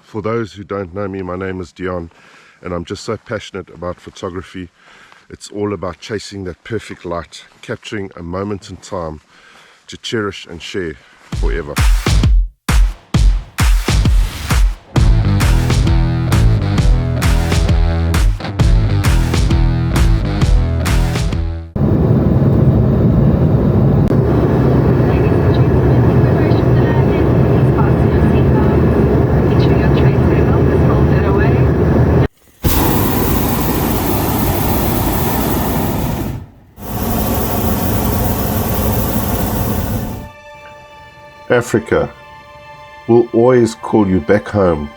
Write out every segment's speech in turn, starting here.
For those who don't know me, my name is Dion, and I'm just so passionate about photography. It's all about chasing that perfect light, capturing a moment in time to cherish and share forever. Africa will always call you back home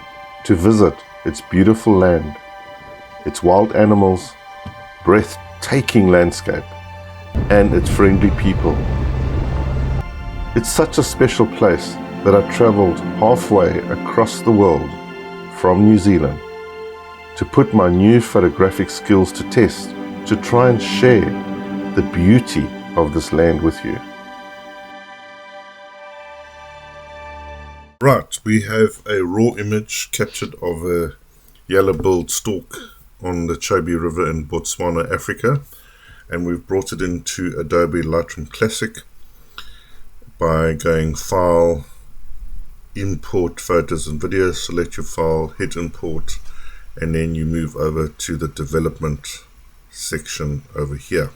to visit its beautiful land, its wild animals, breathtaking landscape, and its friendly people. It's such a special place that I traveled halfway across the world from New Zealand to put my new photographic skills to test, to try and share the beauty of this land with you. Right, we have a raw image captured of a yellow-billed stork on the Chobe River in Botswana, Africa, and we've brought it into Adobe Lightroom Classic by going File, Import Photos and Videos, select your file, hit Import, and then you move over to the Development section over here.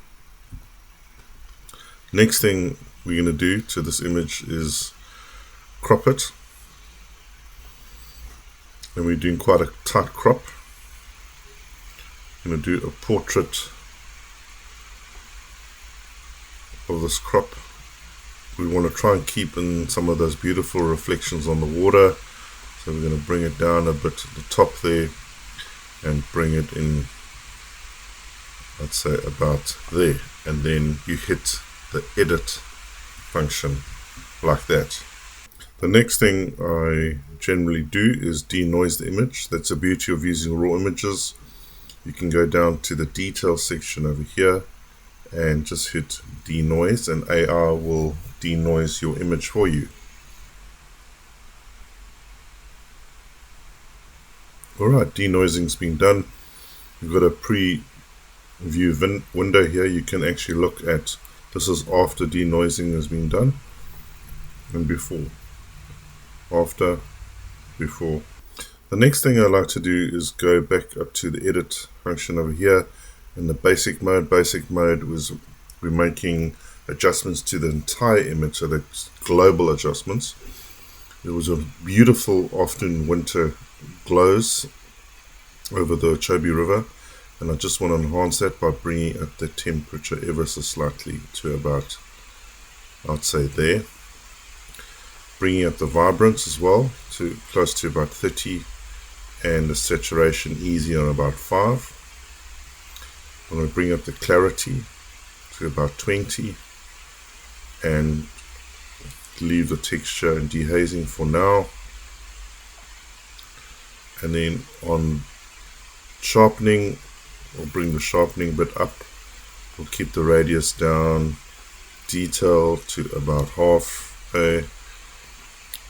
Next thing we're going to do to this image is crop it. And we're doing quite a tight crop. I'm going to do a portrait of this crop. We want to try and keep in some of those beautiful reflections on the water. So we're going to bring it down a bit at the top there and bring it in, let's say about there. And then you hit the edit function like that. The next thing I generally do is denoise the image. That's the beauty of using raw images. You can go down to the detail section over here and just hit denoise, and AI will denoise your image for you. Alright, denoising's been done. You've got a preview window here. You can actually look at, this is after denoising has been done and before. After, before. The next thing I like to do is go back up to the edit function over here in the basic mode. Basic mode was we're making adjustments to the entire image, so that's global adjustments. There was a beautiful afternoon winter glows over the Chobe River, and I just want to enhance that by bringing up the temperature ever so slightly to about, I'd say there. Bringing up the vibrance as well to close to about 30, and the saturation easy on about 5. I'm going to bring up the clarity to about 20 and leave the texture and dehazing for now. And then on sharpening, we'll bring the sharpening bit up. We'll keep the radius down, detail to about half.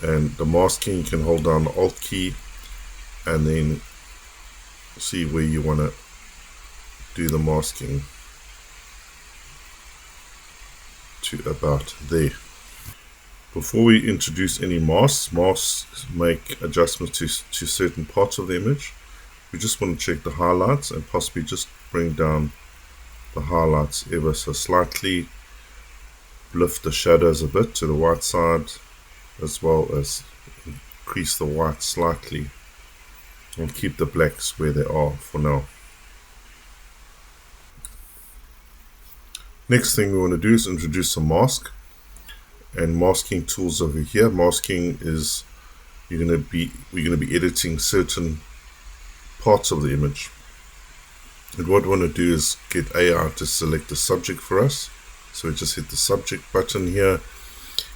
And the masking, you can hold down the Alt key and then see where you want to do the masking to about there. Before we introduce any masks make adjustments to certain parts of the image. We just want to check the highlights and possibly just bring down the highlights ever so slightly, lift the shadows a bit to the white side, as well as increase the white slightly and keep the blacks where they are for now. Next thing we want to do is introduce a mask, and masking tools over here. Masking is we're going to be editing certain parts of the image, and what we want to do is get AI to select the subject for us. So we just hit the subject button here,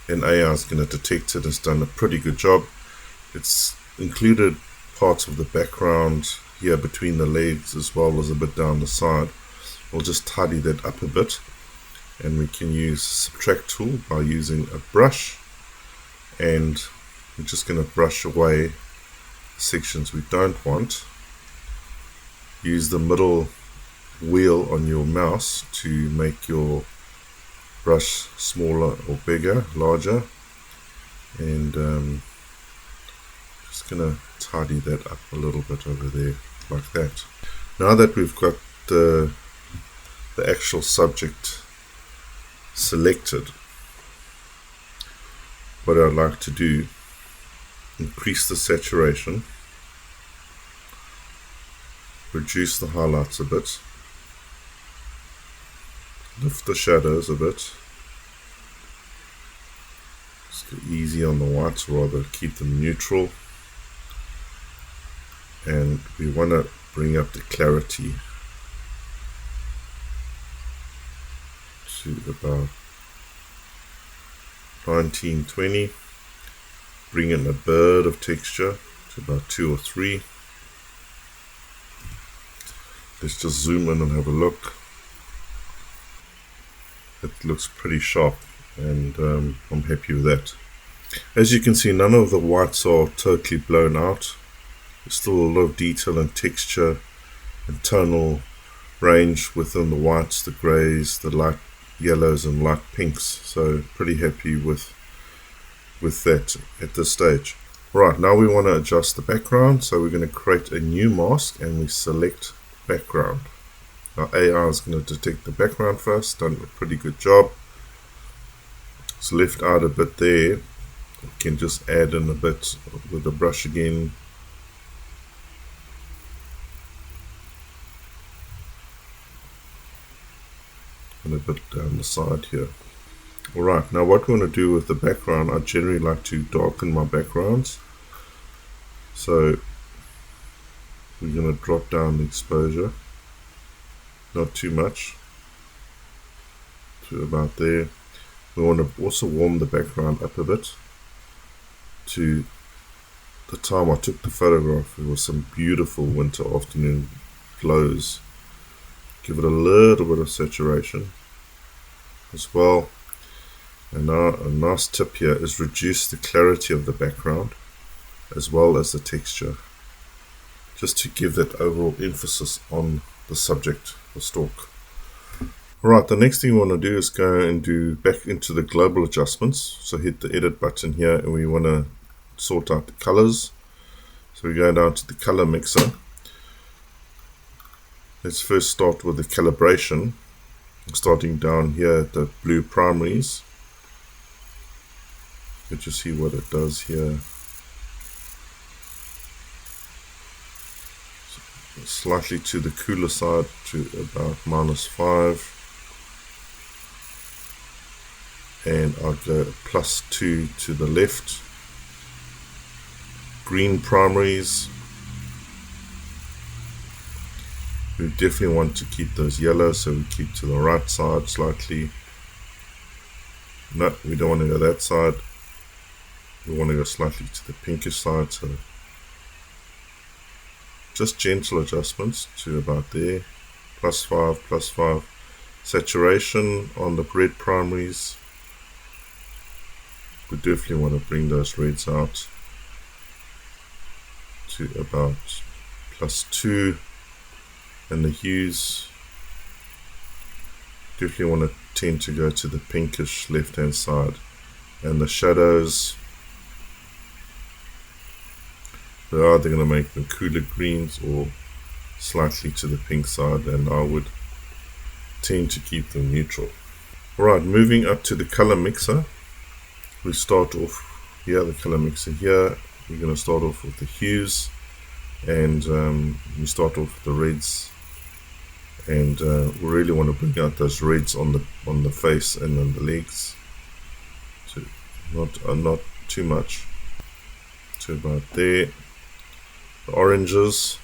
and AI is going to detect it. It's done a pretty good job. It's included parts of the background here between the legs as well as a bit down the side. We'll just tidy that up a bit, and we can use subtract tool by using a brush, and we're just going to brush away sections we don't want, use the middle wheel on your mouse to make your brush smaller or bigger, larger, and just gonna tidy that up a little bit over there like that. Now that we've got the actual subject selected, what I'd like to do, increase the saturation, reduce the highlights a bit, lift the shadows a bit, just go easy on the whites, rather keep them neutral, and we want to bring up the clarity to about 19-20, bring in a bit of texture to about 2 or 3. Let's just zoom in and have a look. It looks pretty sharp, and I'm happy with that. As you can see, none of the whites are totally blown out. There's still a lot of detail and texture and tonal range within the whites, the greys, the light yellows and light pinks, so pretty happy with that at this stage. Right, now we want to adjust the background, so we're going to create a new mask and we select background. Our AI is going to detect the background first, done a pretty good job. It's left out a bit there, we can just add in a bit with the brush again. And a bit down the side here. Alright, now what we want to do with the background, I generally like to darken my backgrounds. So we're going to drop down the exposure, not too much, to about there. We want to also warm the background up a bit to the time I took the photograph. It was some beautiful winter afternoon glows. Give it a little bit of saturation as well. And now a nice tip here is reduce the clarity of the background as well as the texture, just to give that overall emphasis on the subject, the Stork. Alright, the next thing we want to do is go and do back into the global adjustments. So hit the edit button here and we want to sort out the colors. So we go down to the color mixer. Let's first start with the calibration, starting down here at the blue primaries. Let's just see what it does here. So slightly to the cooler side, to about -5, and I'll go +2 to the left. Green primaries, we definitely want to keep those yellow, so we keep to the right side slightly. No, we don't want to go that side. We want to go slightly to the pinkish side, so just gentle adjustments to about there. +5, +5. Saturation on the red primaries. We definitely want to bring those reds out to about +2. And the hues, definitely want to tend to go to the pinkish left hand side. And the shadows, we're either going to make them cooler greens or slightly to the pink side, and I would tend to keep them neutral. Alright, moving up to the color mixer, we start off here, the color mixer here. We're going to start off with the hues, and we start off with the reds, and we really want to bring out those reds on the face and on the legs, so not too much, to about there. The oranges,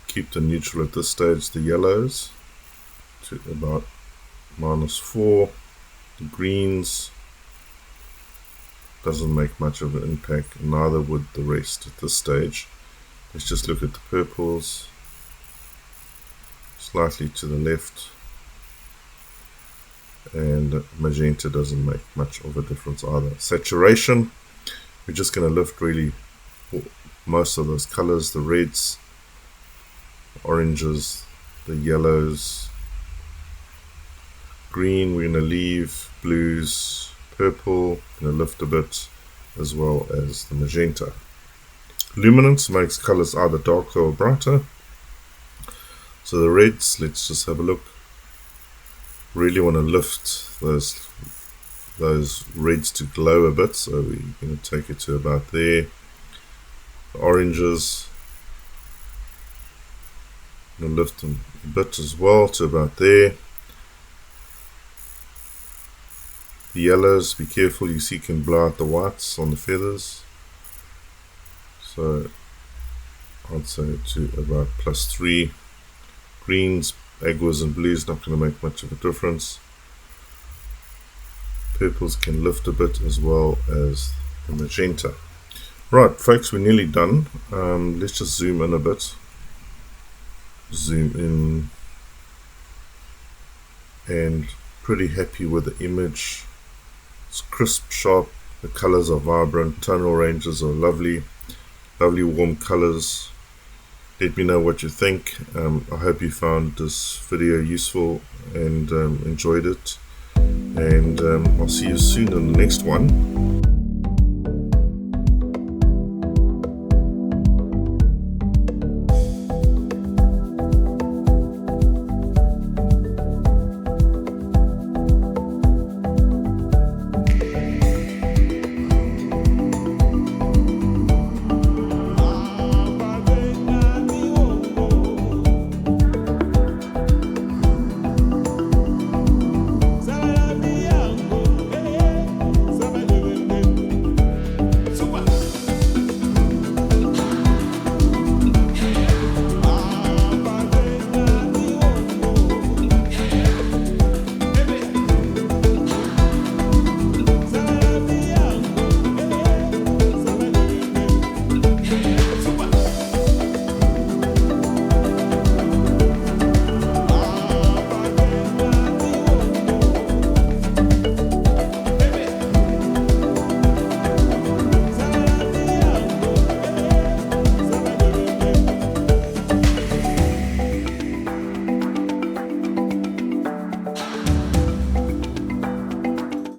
keep the neutral at this stage. The yellows to about -4. The greens doesn't make much of an impact, neither would the rest at this stage. Let's just look at the purples, slightly to the left, and magenta doesn't make much of a difference either. Saturation, we're just going to lift really most of those colors, the reds, oranges, the yellows, green we're going to leave, blues, purple, going to lift a bit, as well as the magenta. Luminance makes colors either darker or brighter. So the reds, let's just have a look. Really want to lift those reds to glow a bit, so we're going to take it to about there. The oranges, I'm going to lift them a bit as well to about there. The yellows, be careful, you see can blow out the whites on the feathers. So I'd say to about +3. Greens, aquas and blues not going to make much of a difference. Purples can lift a bit as well as the magenta. Right folks, we're nearly done. Let's just zoom in a bit. Zoom in, and pretty happy with the image. It's crisp, sharp, the colors are vibrant, tonal ranges are lovely warm colors. Let me know what you think. I hope you found this video useful and enjoyed it, and I'll see you soon in the next one.